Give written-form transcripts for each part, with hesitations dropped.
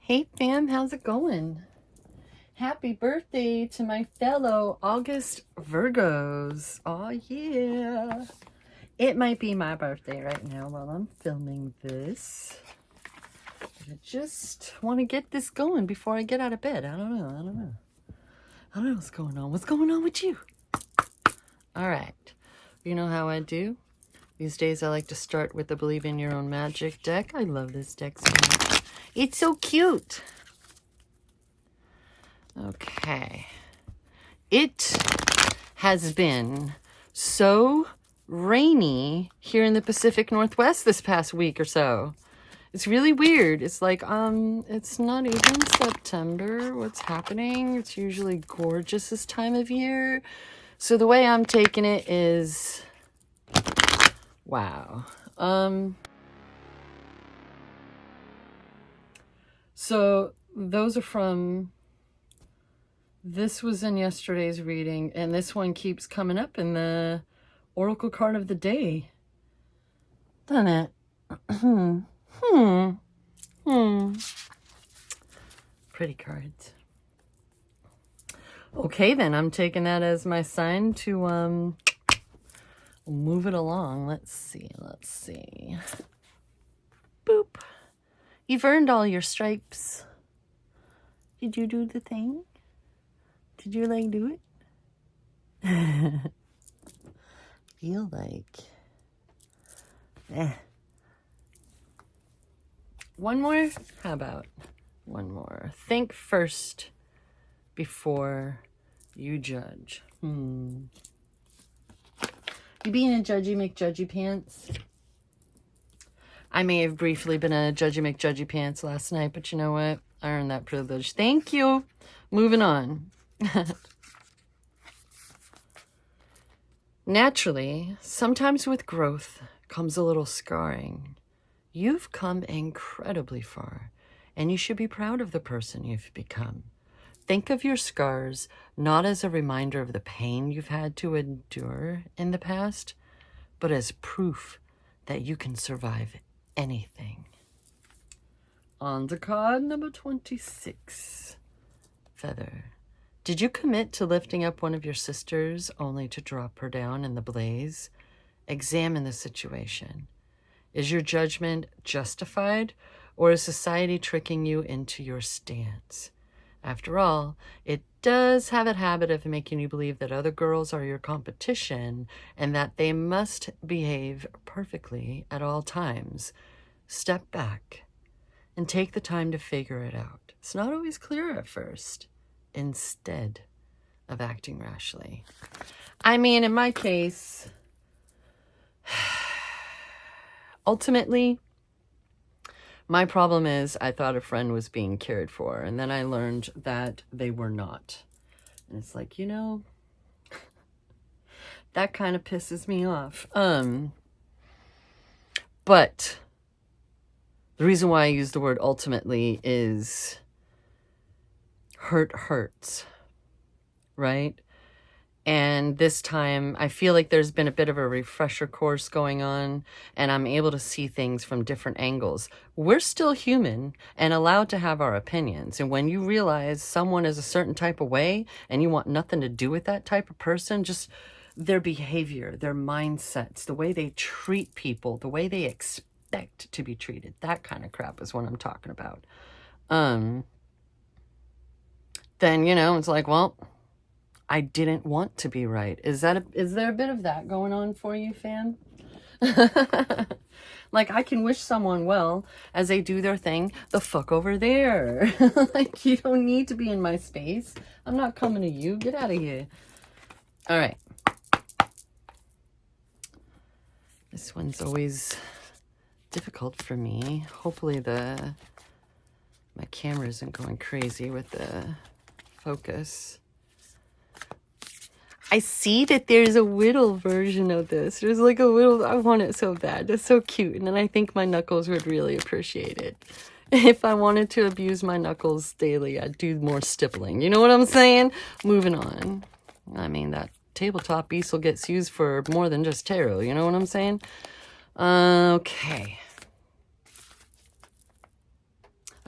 Hey fam, how's it going? Happy birthday to my fellow August Virgos. Oh yeah. It might be my birthday right now while I'm filming this. I just want to get this going before I get out of bed. I don't know what's going on. What's going on with you? All right. You know how I do? These days I like to start with the Believe in Your Own Magic deck. I love this deck so much. It's so cute. Okay. It has been so rainy here in the Pacific Northwest this past week or so. It's really weird. It's like, it's not even September. What's happening? It's usually gorgeous this time of year. So the way I'm taking it is, wow. So those are from, this was in yesterday's reading, and this one keeps coming up in the Oracle card of the day. Doesn't it? Pretty cards. Okay, then I'm taking that as my sign to move it along. Let's see. Boop. You've earned all your stripes. Did you do the thing? Did your leg do it? Feel like. One more? How about one more? Think first before you judge. You being a judgy McJudgy pants? I may have briefly been a judgy McJudgy pants last night, but you know what? I earned that privilege. Thank you. Moving on. Naturally, sometimes with growth comes a little scarring. You've come incredibly far, and you should be proud of the person you've become. Think of your scars not as a reminder of the pain you've had to endure in the past, but as proof that you can survive anything. On to card number 26. Feather. Did you commit to lifting up one of your sisters only to drop her down in the blaze? Examine the situation. Is your judgment justified, or is society tricking you into your stance? After all, it does have a habit of making you believe that other girls are your competition and that they must behave perfectly at all times. Step back and take the time to figure it out. It's not always clear at first, instead of acting rashly. I mean, in my case, ultimately, my problem is I thought a friend was being cared for, and then I learned that they were not. And it's like, you know, that kind of pisses me off. But the reason why I use the word ultimately is hurt hurts, right? And this time, I feel like there's been a bit of a refresher course going on, and I'm able to see things from different angles. We're still human and allowed to have our opinions. And when you realize someone is a certain type of way and you want nothing to do with that type of person, just their behavior, their mindsets, the way they treat people, the way they expect to be treated, that kind of crap is what I'm talking about. Then, you know, it's like, well, I didn't want to be right. Is there a bit of that going on for you, fam? Like, I can wish someone well as they do their thing the fuck over there. Like, you don't need to be in my space. I'm not coming to you. Get out of here. All right. This one's always difficult for me. Hopefully my camera isn't going crazy with the focus. I see that there's a whittle version of this. There's like a whittle. I want it so bad. That's so cute. And then I think my knuckles would really appreciate it. If I wanted to abuse my knuckles daily, I'd do more stippling. You know what I'm saying? Moving on. I mean, that tabletop easel gets used for more than just tarot. You know what I'm saying? Okay.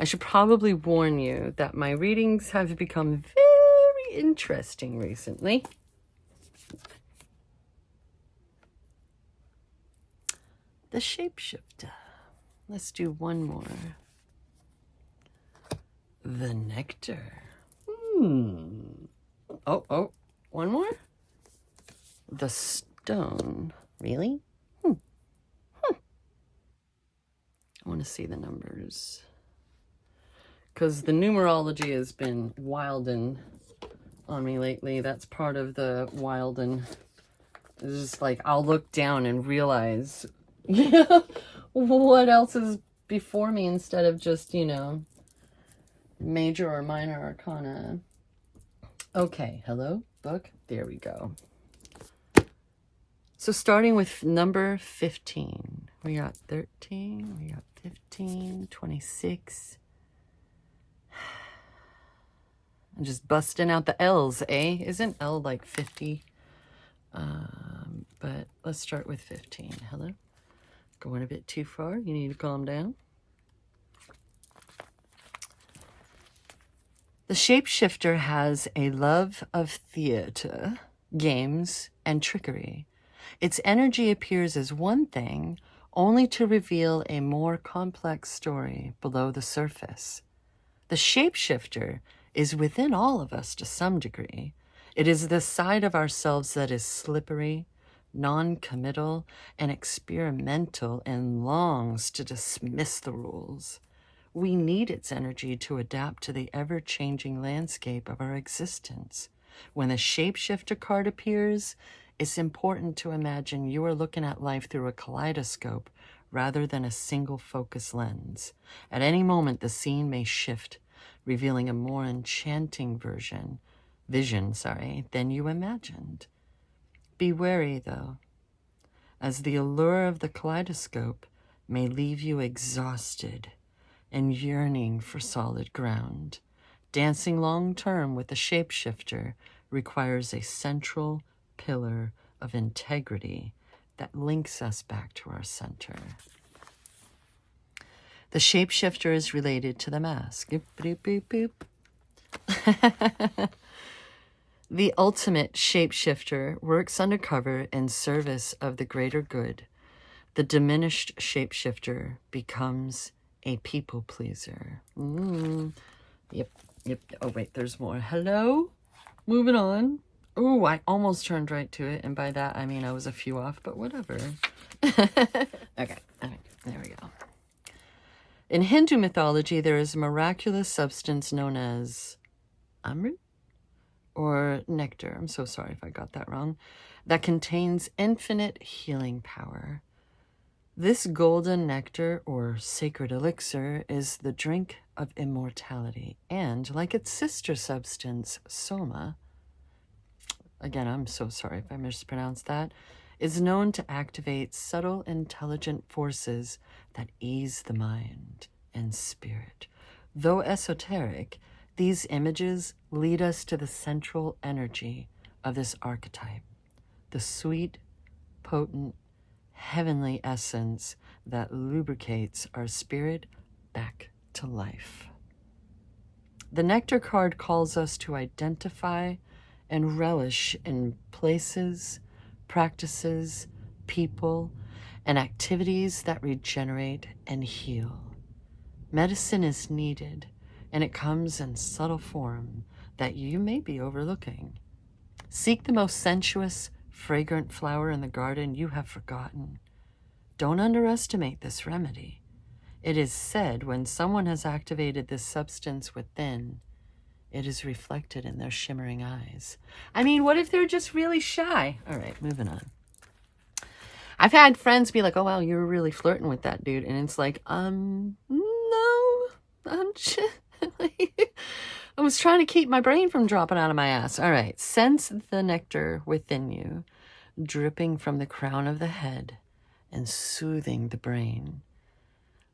I should probably warn you that my readings have become very interesting recently. The Shapeshifter. Let's do one more. The Nectar. Oh, one more? The Stone. Really? I want to see the numbers. Because the numerology has been wildin' on me lately. That's part of the wildin'. It's just like, I'll look down and realize, what else is before me instead of just, major or minor arcana. Okay, hello, book. There we go. So starting with number 15. We got 13, we got 15, 26. I'm just busting out the L's, eh? Isn't L like 50? But let's start with 15. Hello? Going a bit too far. You need to calm down. The Shapeshifter has a love of theater, games, and trickery. Its energy appears as one thing, only to reveal a more complex story below the surface. The Shapeshifter is within all of us to some degree. It is the side of ourselves that is slippery, non-committal, and experimental, and longs to dismiss the rules. We need its energy to adapt to the ever-changing landscape of our existence. When the Shapeshifter card appears, it's important to imagine you are looking at life through a kaleidoscope rather than a single focus lens. At any moment, the scene may shift, revealing a more enchanting vision than you imagined. Be wary, though, as the allure of the kaleidoscope may leave you exhausted and yearning for solid ground. Dancing long-term with the Shapeshifter requires a central pillar of integrity that links us back to our center. The Shapeshifter is related to the mask. Boop, boop, boop, boop. The ultimate Shapeshifter works undercover in service of the greater good. The diminished Shapeshifter becomes a people pleaser. Yep. Oh, wait, there's more. Hello? Moving on. Oh, I almost turned right to it, and by that I mean I was a few off, but whatever. Okay, there we go. In Hindu mythology, there is a miraculous substance known as amrit or nectar. I'm so sorry if I got that wrong. That contains infinite healing power. This golden nectar or sacred elixir is the drink of immortality, and like its sister substance, soma, again, I'm so sorry if I mispronounced that, is known to activate subtle, intelligent forces that ease the mind and spirit. Though esoteric, these images lead us to the central energy of this archetype, the sweet, potent, heavenly essence that lubricates our spirit back to life. The Nectar card calls us to identify and relish in places, practices, people, and activities that regenerate and heal. Medicine is needed, and it comes in subtle form that you may be overlooking. Seek the most sensuous, fragrant flower in the garden you have forgotten. Don't underestimate this remedy. It is said when someone has activated this substance within, it is reflected in their shimmering eyes. I mean, what if they're just really shy? All right, moving on. I've had friends be like, oh, wow, you were really flirting with that dude. And it's like, no, I'm just, I was trying to keep my brain from dropping out of my ass. All right, sense the nectar within you, dripping from the crown of the head and soothing the brain.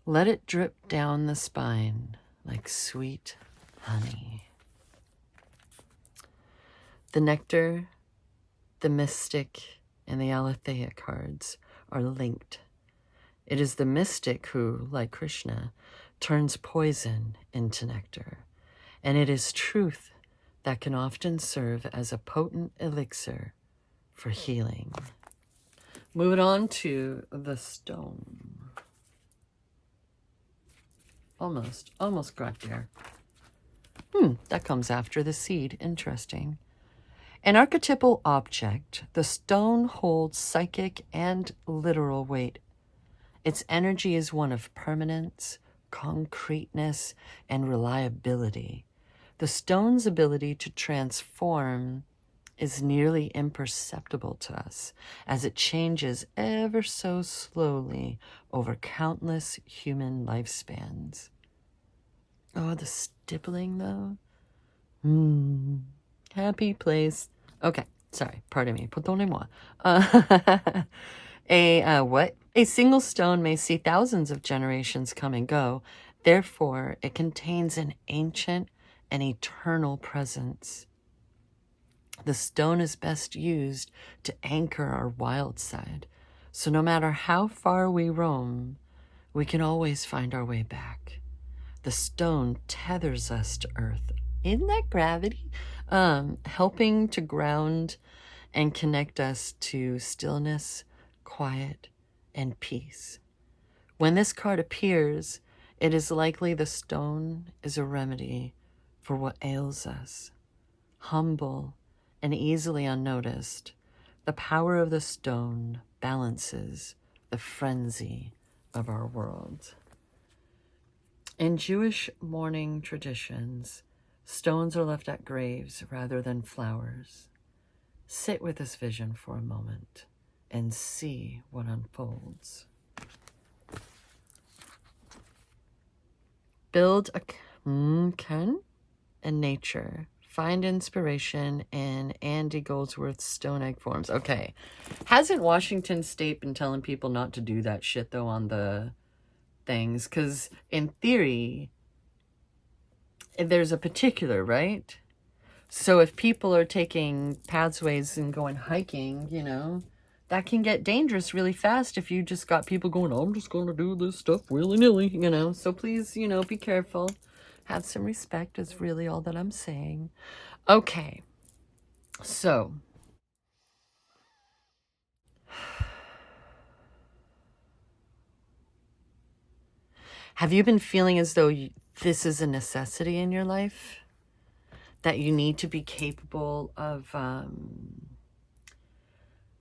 Let it drip down the spine like sweet honey. The nectar, the mystic, and the Aletheia cards are linked. It is the mystic who, like Krishna, turns poison into nectar, and it is truth that can often serve as a potent elixir for healing. Moving on to the stone. Almost got there. That comes after the seed. Interesting. An archetypal object, the stone holds psychic and literal weight. Its energy is one of permanence, concreteness, and reliability. The stone's ability to transform is nearly imperceptible to us as it changes ever so slowly over countless human lifespans. Oh, the stippling though. Happy place. Okay, sorry, pardon me. Pardonnez-moi. What? A single stone may see thousands of generations come and go. Therefore, it contains an ancient and eternal presence. The stone is best used to anchor our wild side. So no matter how far we roam, we can always find our way back. The stone tethers us to earth. Isn't that gravity? Helping to ground and connect us to stillness, quiet, and peace. When this card appears, it is likely the stone is a remedy for what ails us. Humble and easily unnoticed, the power of the stone balances the frenzy of our world. In Jewish mourning traditions, stones are left at graves rather than flowers. Sit with this vision for a moment and see what unfolds. Build a Ken and nature. Find inspiration in Andy Goldsworth's stone egg forms. Okay. Hasn't Washington State been telling people not to do that shit, though, on the things? Because in theory, there's a particular, right? So if people are taking pathways and going hiking, you know, that can get dangerous really fast if you just got people going, I'm just going to do this stuff willy-nilly, you know. So please, you know, be careful. Have some respect is really all that I'm saying. Okay. So. Have you been feeling as though this is a necessity in your life? That you need to be capable of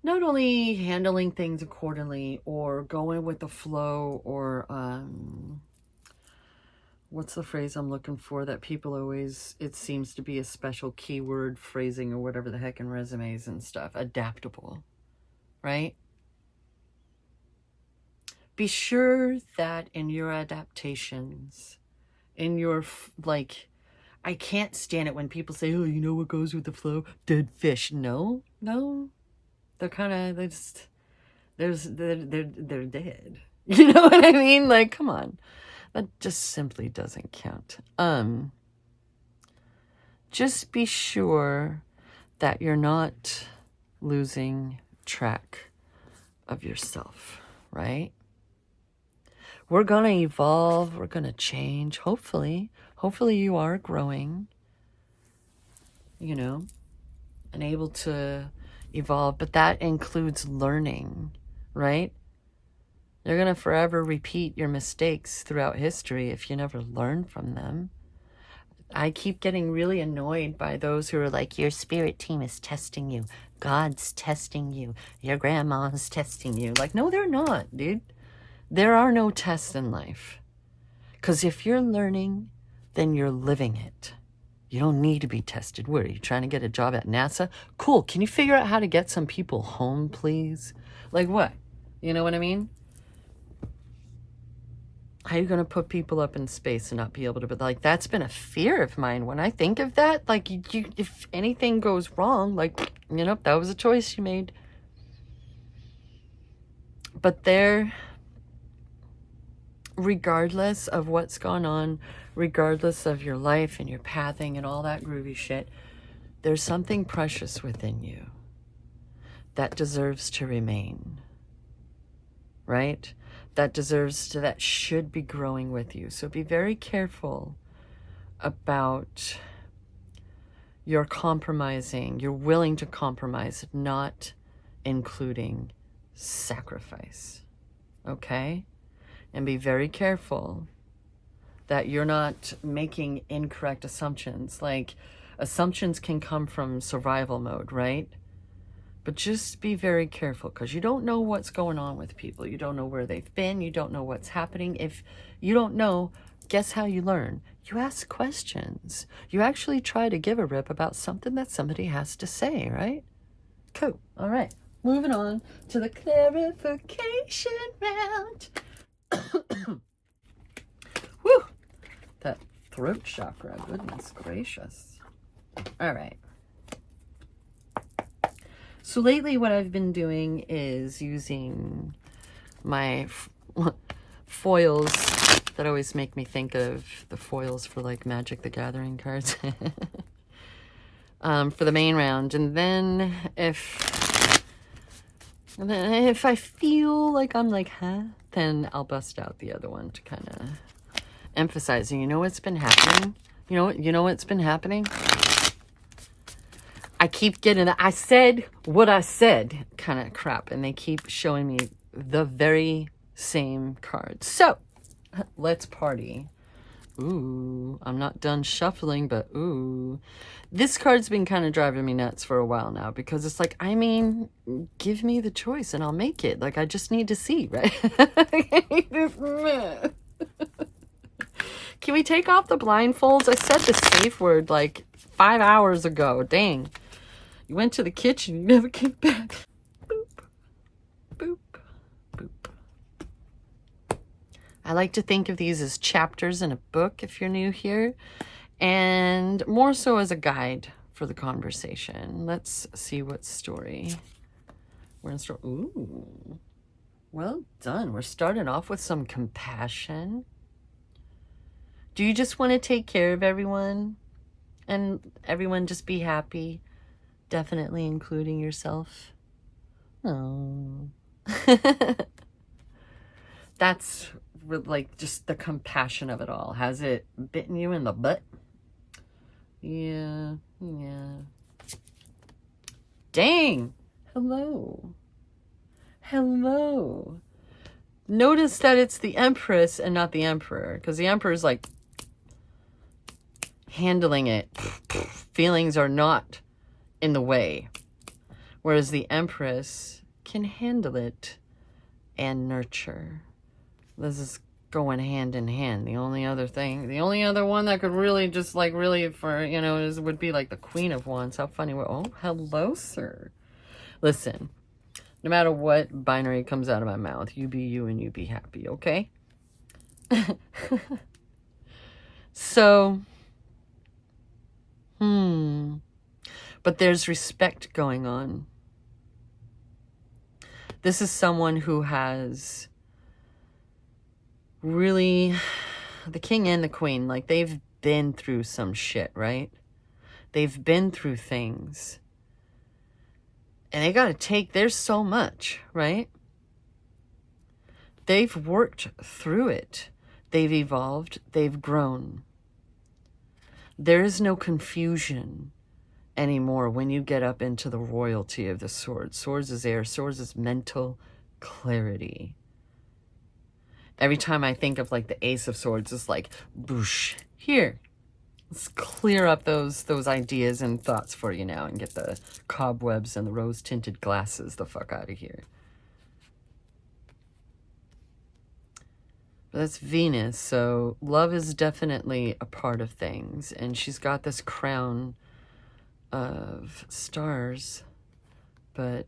not only handling things accordingly or going with the flow or what's the phrase I'm looking for that people always, it seems to be a special keyword phrasing or whatever the heck in resumes and stuff, adaptable, right? Be sure that in your adaptations, in your, like, I can't stand it when people say, oh, you know what goes with the flow? Dead fish. No. They're kind of, they're dead. You know what I mean? Like, come on. That just simply doesn't count. Just be sure that you're not losing track of yourself, right? We're going to evolve. We're going to change. Hopefully you are growing, you know, and able to evolve. But that includes learning, right? You're going to forever repeat your mistakes throughout history if you never learn from them. I keep getting really annoyed by those who are like, your spirit team is testing you. God's testing you. Your grandma's testing you. Like, no, they're not, dude. There are no tests in life. Because if you're learning, then you're living it. You don't need to be tested. What, are you trying to get a job at NASA? Cool. Can you figure out how to get some people home, please? Like what? You know what I mean? How are you going to put people up in space and not be able to, but like, that's been a fear of mine. When I think of that, like, you, if anything goes wrong, like, you know, that was a choice you made. But there, regardless of what's gone on, regardless of your life and your pathing and all that groovy shit, there's something precious within you that deserves to remain, right? that should be growing with you. So be very careful about your compromising, you're willing to compromise, not including sacrifice. Okay? And be very careful that you're not making incorrect assumptions. Like, assumptions can come from survival mode, right? But just be very careful, because you don't know what's going on with people. You don't know where they've been. You don't know what's happening. If you don't know, guess how you learn? You ask questions. You actually try to give a rip about something that somebody has to say, right? Cool. All right. Moving on to the clarification round. Woo! That throat chakra. Goodness gracious. All right. So lately what I've been doing is using my foils that always make me think of the foils for like Magic the Gathering cards for the main round. And then if I feel like I'm like, huh, then I'll bust out the other one to kind of emphasize. And you know what's been happening? You know what's been happening? I keep getting the I said what I said kind of crap, and they keep showing me the very same cards. So let's party. Ooh, I'm not done shuffling, but ooh. This card's been kind of driving me nuts for a while now, because it's like, I mean, give me the choice and I'll make it. Like, I just need to see, right? Can we take off the blindfolds? I said the safe word like 5 hours ago. Dang. You went to the kitchen, you never came back. Boop, boop, boop. I like to think of these as chapters in a book if you're new here, and more so as a guide for the conversation. Let's see what story we're in store. Ooh, well done. We're starting off with some compassion. Do you just want to take care of everyone and everyone just be happy? Definitely including yourself. Oh. That's like just the compassion of it all. Has it bitten you in the butt? Yeah. Dang. Hello. Notice that it's the Empress and not the Emperor, because the Emperor's like handling it. Feelings are not in the way, whereas the Empress can handle it and nurture. This is going hand in hand. The only other one that could really just like really for, you know, would be like the Queen of Wands. How funny. Oh, hello, sir. Listen, no matter what binary comes out of my mouth, you be you and you be happy, okay? So, but there's respect going on. This is someone who has really, the king and the queen, like they've been through some shit, right? They've been through things. And they got to take, there's so much, right? They've worked through it. They've evolved. They've grown. There is no confusion anymore when you get up into the royalty of the swords. Swords is air. Swords is mental clarity. Every time I think of like the Ace of Swords, it's like, boosh, here. Let's clear up those ideas and thoughts for you now and get the cobwebs and the rose-tinted glasses the fuck out of here. But that's Venus, so love is definitely a part of things. And she's got this crown of stars, but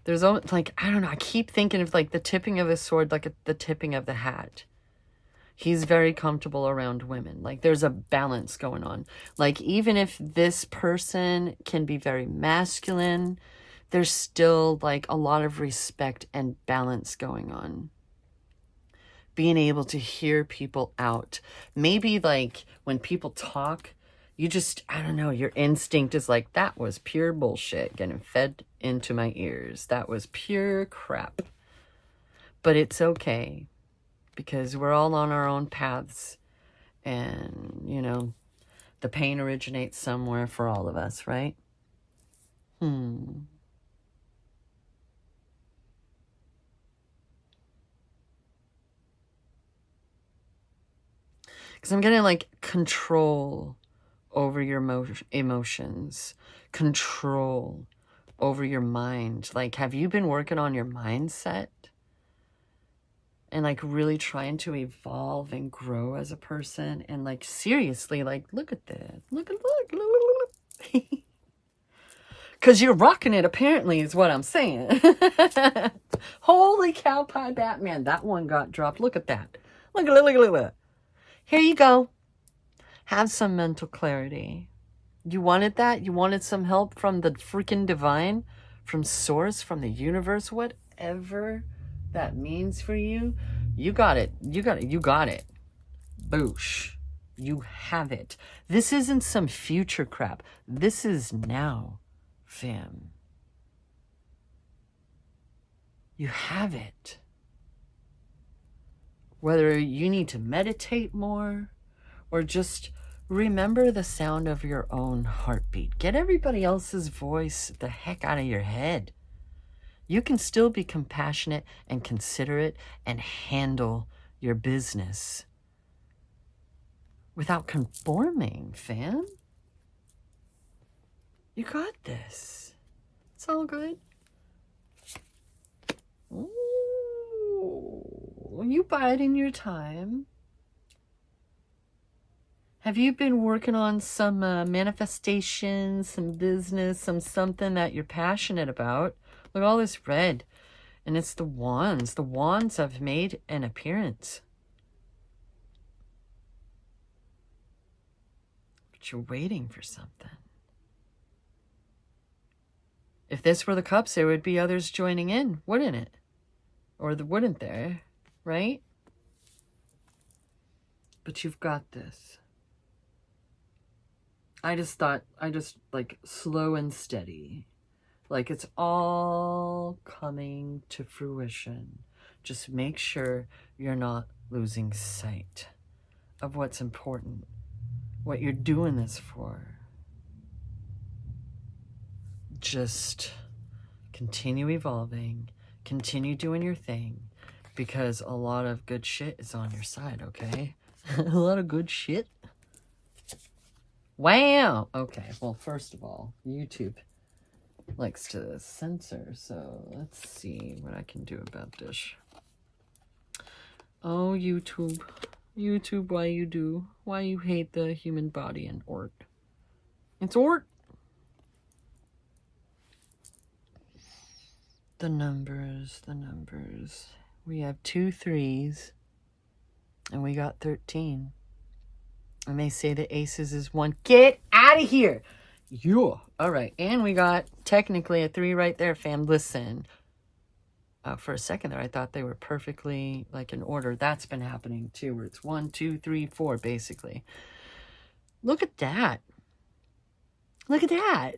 there's like, I don't know, I keep thinking of like the tipping of the sword, like the tipping of the hat. He's very comfortable around women. Like there's a balance going on. Like even if this person can be very masculine, there's still like a lot of respect and balance going on. Being able to hear people out. Maybe like when people talk, You just, I don't know, your instinct is like, that was pure bullshit getting fed into my ears. That was pure crap. But it's okay, because we're all on our own paths. And, you know, the pain originates somewhere for all of us, right? Because I'm getting like control over your emotions, control over your mind. Like, have you been working on your mindset? And like really trying to evolve and grow as a person? And like, seriously, like, look at this. Look. Because you're rocking it, apparently, is what I'm saying. Holy cow pie Batman. That one got dropped. Look at that. Look. Here you go. Have some mental clarity. You wanted that? You wanted some help from the freaking divine? From source? From the universe? Whatever that means for you. You got it. You got it. Boosh. You have it. This isn't some future crap. This is now, fam. You have it. Whether you need to meditate more or just remember the sound of your own heartbeat. Get everybody else's voice the heck out of your head. You can still be compassionate and considerate and handle your business without conforming, fam. You got this. It's all good. Ooh, you biding your time. Have you been working on some manifestation, some business, something that you're passionate about? Look, all this red. And it's the wands. The wands have made an appearance. But you're waiting for something. If this were the cups, there would be others joining in, wouldn't it? Or wouldn't there, right? But you've got this. I just like slow and steady. Like it's all coming to fruition. Just make sure you're not losing sight of what's important, what you're doing this for. Just continue evolving, continue doing your thing, because a lot of good shit is on your side, okay? A lot of good shit. Wow. Okay, well, first of all, YouTube likes to censor, so let's see what I can do about this. Oh, YouTube. YouTube, why you do? Why you hate the human body and art? It's art. The numbers. We have 2 3s, and we got 13. And they say the aces is 1. Get out of here! Yeah. All right. And we got technically a 3 right there, fam. Listen. For a second there, I thought they were perfectly like in order. That's been happening too, where it's 1, 2, 3, 4, basically. Look at that. Look at that.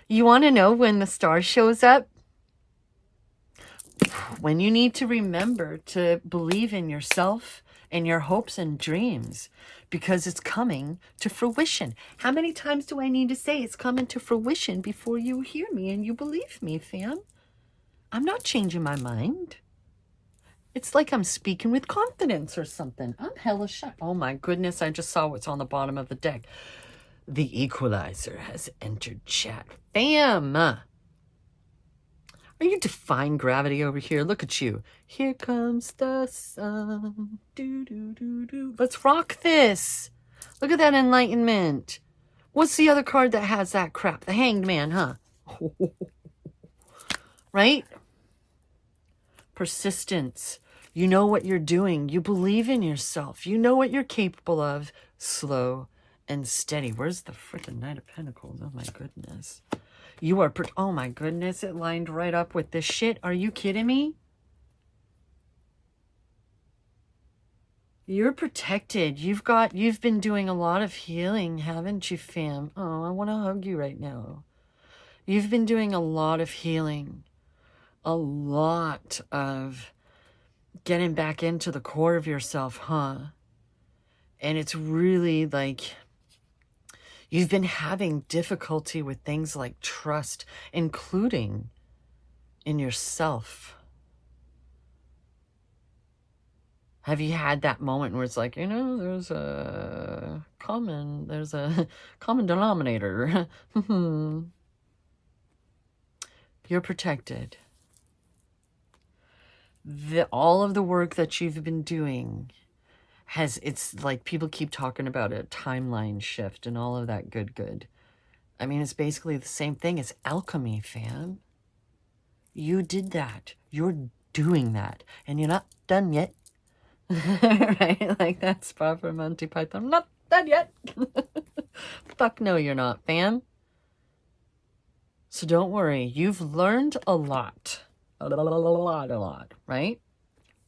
You want to know when the star shows up? When you need to remember to believe in yourself and your hopes and dreams, because it's coming to fruition. How many times do I need to say it's coming to fruition before you hear me and you believe me, fam? I'm not changing my mind. It's like I'm speaking with confidence or something. I'm hella shocked. Oh my goodness, I just saw what's on the bottom of the deck. The Equalizer has entered chat. Fam! Are you defying gravity over here? Look at you. Here comes the sun. Do, do, do, do. Let's rock this. Look at that enlightenment. What's the other card that has that crap? The Hanged Man, huh? Right? Persistence. You know what you're doing. You believe in yourself. You know what you're capable of. Slow and steady. Where's the freaking Knight of Pentacles? Oh my goodness. You are, oh my goodness, it lined right up with this shit. Are you kidding me? You're protected. You've been doing a lot of healing, haven't you, fam? Oh, I want to hug you right now. You've been doing a lot of healing. A lot of getting back into the core of yourself, huh? And it's really like you've been having difficulty with things like trust, including in yourself. Have you had that moment where it's like, you know, there's a common denominator. You're protected. All of the work that you've been doing it's like people keep talking about a timeline shift and all of that good. I mean, it's basically the same thing as alchemy, fam. You did that. You're doing that. And you're not done yet. Right? Like that spot from Monty Python. I'm not done yet. Fuck no, you're not, fam. So don't worry. You've learned a lot. A lot, right?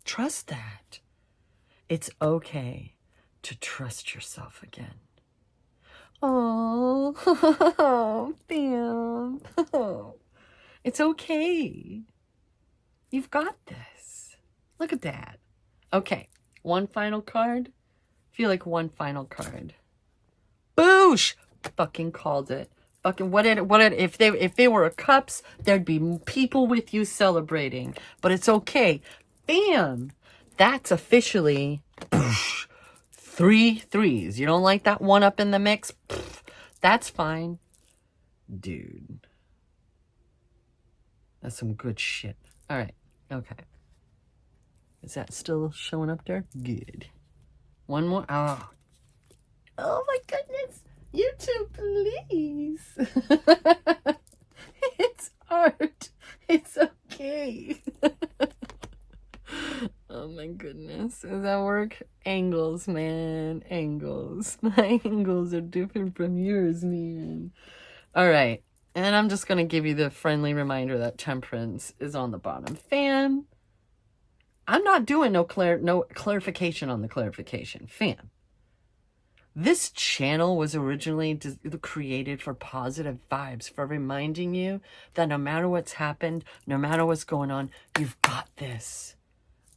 Trust that. It's okay to trust yourself again. Oh, fam. It's okay. You've got this. Look at that. Okay, one final card. I feel like one final card. Boosh! Fucking called it. Fucking if they were a cups, there'd be people with you celebrating. But it's okay. Bam! That's officially poosh, 3 threes. You don't like that one up in the mix? Pff, that's fine. Dude. That's some good shit. All right. Okay. Is that still showing up there? Good. One more. Oh my goodness. YouTube, please. It's art. It's okay. Oh my goodness. Does that work? Angles, man. Angles. My angles are different from yours, man. All right. And I'm just going to give you the friendly reminder that temperance is on the bottom. Fam. I'm not doing no clarification on the clarification. Fam. This channel was originally created for positive vibes, for reminding you that no matter what's happened, no matter what's going on, you've got this.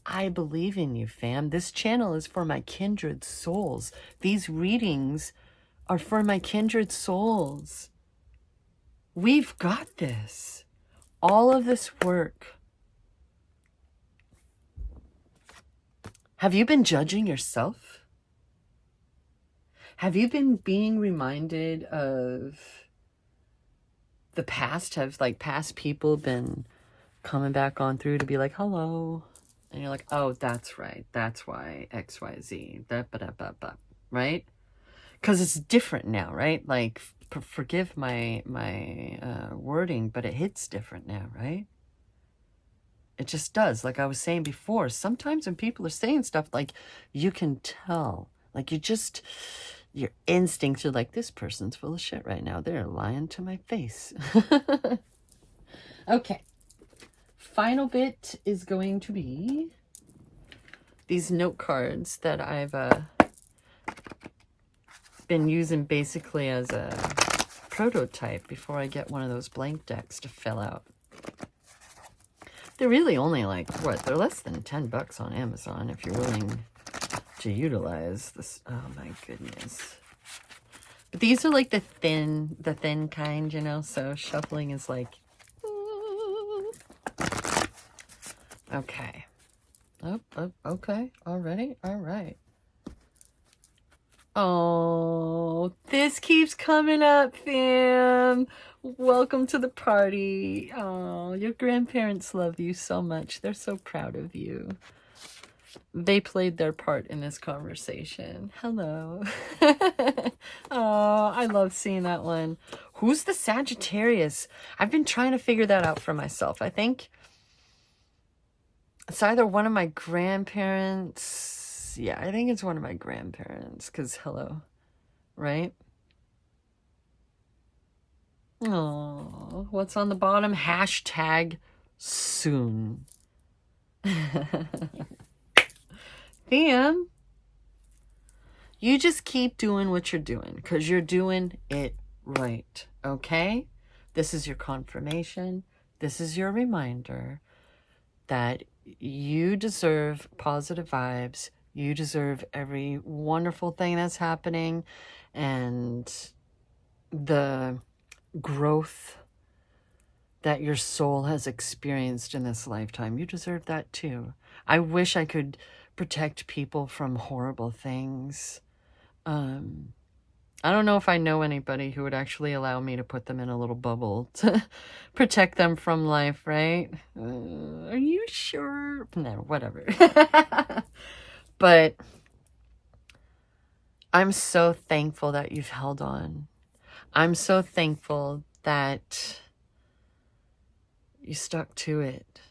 I believe in you, fam. This channel is for my kindred souls. These readings are for my kindred souls. We've got this. All of this work. Have you been judging yourself? Have you been being reminded of the past? Have like past people been coming back on through to be like, hello? And you're like, oh, that's right. That's why X, Y, Z. Right? Because it's different now, right? Like, forgive my wording, but it hits different now, right? It just does. Like I was saying before, sometimes when people are saying stuff, like, you can tell. Like, your instincts are like, this person's full of shit right now. They're lying to my face. Okay. Final bit is going to be these note cards that I've been using basically as a prototype before I get one of those blank decks to fill out. They're really only like, what? They're less than $10 on Amazon if you're willing to utilize this. Oh my goodness. But these are like the thin kind, you know, so shuffling is like, okay. Oh, okay. Already? All right. Oh, this keeps coming up, fam. Welcome to the party. Oh, your grandparents love you so much. They're so proud of you. They played their part in this conversation. Hello. Oh, I love seeing that one. Who's the Sagittarius? I've been trying to figure that out for myself. I think it's either one of my grandparents. Yeah, I think it's one of my grandparents. Because, hello. Right? Oh, what's on the bottom? Hashtag soon. Fam, You just keep doing what you're doing because you're doing it right, okay? This is your confirmation. This is your reminder that you deserve positive vibes. You deserve every wonderful thing that's happening and the growth that your soul has experienced in this lifetime. You deserve that too. I wish I could protect people from horrible things. I don't know if I know anybody who would actually allow me to put them in a little bubble to protect them from life, right? Are you sure? No, whatever. But I'm so thankful that you've held on. I'm so thankful that you stuck to it,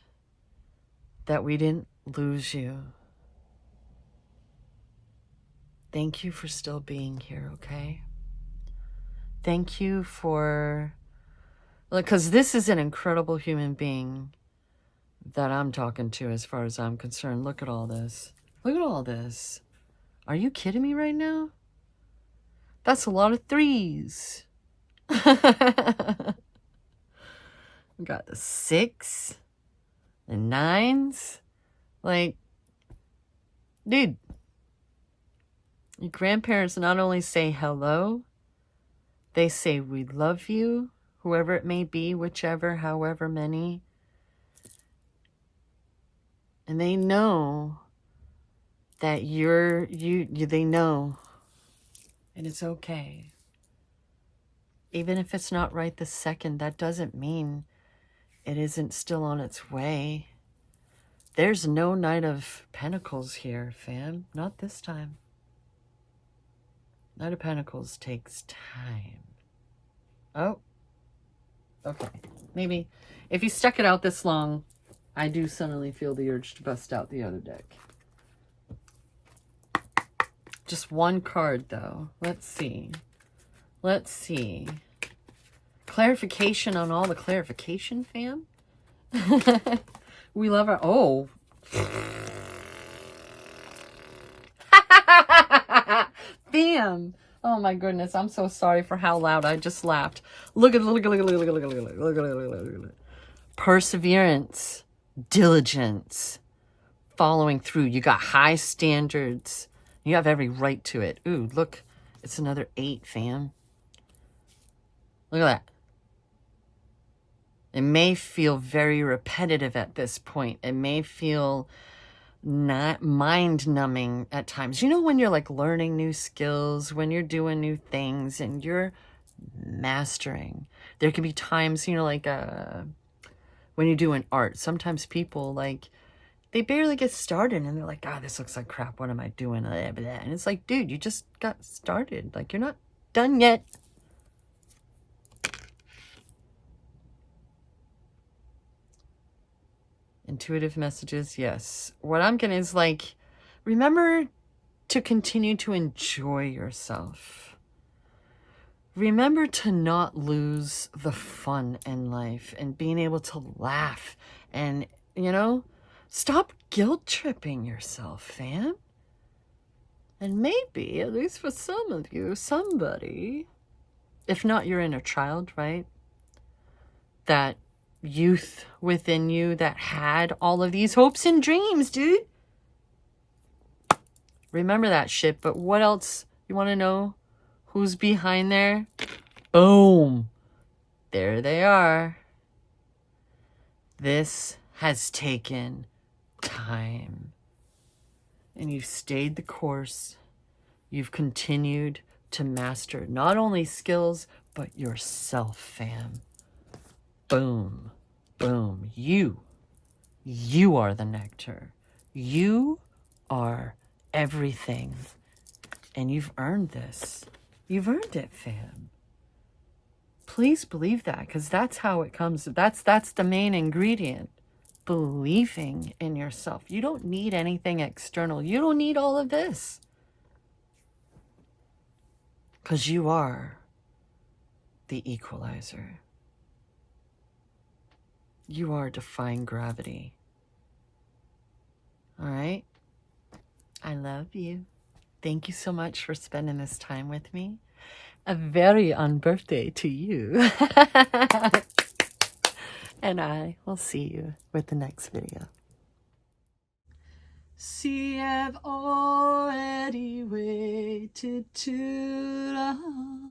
that we didn't lose you. Thank you for still being here, okay? Thank you for... Because this is an incredible human being that I'm talking to as far as I'm concerned. Look at all this. Look at all this. Are you kidding me right now? That's a lot of threes. We got the 6, the 9s. Like, dude, your grandparents not only say hello, they say we love you, whoever it may be, whichever, however many. And they know that they know. And it's okay. Even if it's not right this second, that doesn't mean it isn't still on its way. There's no Knight of Pentacles here, fam. Not this time. Knight of Pentacles takes time. Oh. Okay. Maybe if you stuck it out this long, I do suddenly feel the urge to bust out the other deck. Just one card, though. Let's see. Let's see. Clarification on all the clarification, fam? We love our... Oh. Fam. Oh, my goodness. I'm so sorry for how loud I just laughed. Look at it. Perseverance. Diligence. Following through. You got high standards. You have every right to it. Ooh, look. It's another 8, fam. Look at that. It may feel very repetitive at this point. It may feel not mind-numbing at times. You know, when you're like learning new skills, when you're doing new things and you're mastering. There can be times, you know, like when you're doing art, sometimes people like, they barely get started and they're like, God, this looks like crap. What am I doing? And it's like, dude, you just got started. Like, you're not done yet. Intuitive messages, yes. What I'm getting is like, remember to continue to enjoy yourself. Remember to not lose the fun in life and being able to laugh and, you know, stop guilt tripping yourself, fam. And maybe, at least for some of you, somebody, if not your inner child, right? That youth within you that had all of these hopes and dreams, dude. Remember that shit. But what else? You want to know who's behind there? Boom. There they are. This has taken time. And you've stayed the course. You've continued to master not only skills, but yourself, fam. Boom. Boom. You are the nectar. You are everything. And you've earned this. You've earned it, fam. Please believe that, because that's how it comes. That's the main ingredient. Believing in yourself. You don't need anything external. You don't need all of this. Because you are the equalizer. You are defying gravity. All right? I love you. Thank you so much for spending this time with me. A very unbirthday to you. And I will see you with the next video. See, I've already waited too long.